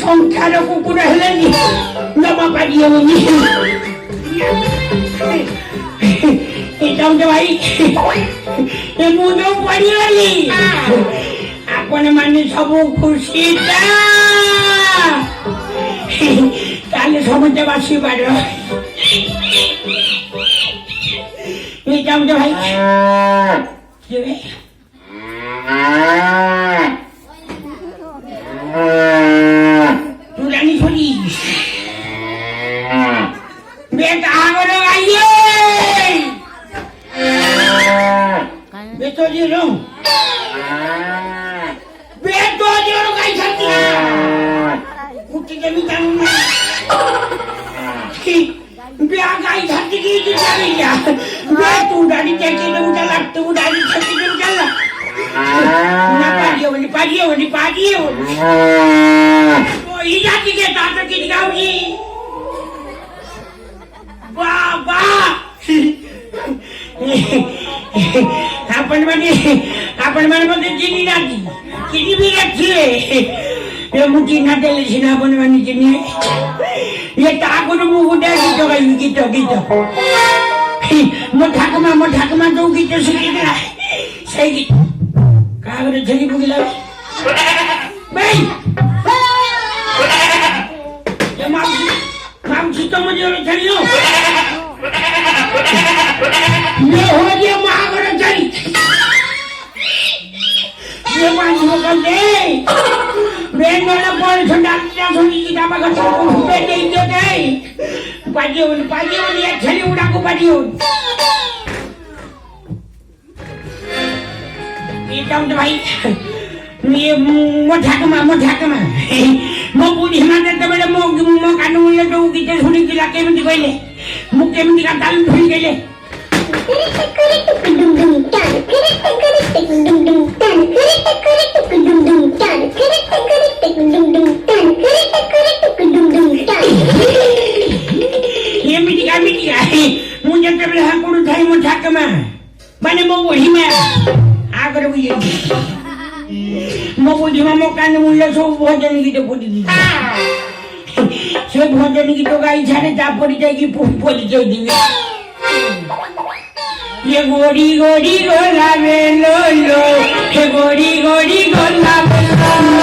সংখ্যার কুকুর হলেনি জমা পাঠিয়ে বলি এটাও তো ভাই মুদও পারিবারি আপন মানে সব খুশি তাহলে সমুদ্রে বাসি পারো এটাও তো ভাই Turani Solis Beta Agoro Aye Beto Diro Beto Diro Gai Satya Kuti Demi Tanuna Bea Gai Satya Ki Jari Ya Beto Dari Teki Uda Laktu Dari Teki Uda Lak Na Padio Ida tiga tata kini kau ni, bapa, apa nama mana jenis lagi, kini biar cie, yang mungkin ada di sini apa nama jenis, ya tak aku nunggu udah gitu, mau thakma tu gitu sedikit lah, saya gitu, kau udah jadi begila, baik. Mam kita menjual cari lo. Dia orang dia mahal cari. Dia masih bukan deh. Benar pun sedang kita makan cukup beda itu deh. Pajiun dia cari udah aku pajiun. Kita udah baik. Ni mau thakma mau putih mana teman mau kanu ya tu kita sudah gila kemen di kene mau kemen di kantal di kene ya mitika mau jangan teman aku tu thai mau thakma mana mau hima aku tu begini mau di mana kan mulai so bhajan gitu putih so bhajan gitu gai jane tapori jagi poli jadi ye gori gola velo ye gori gola velo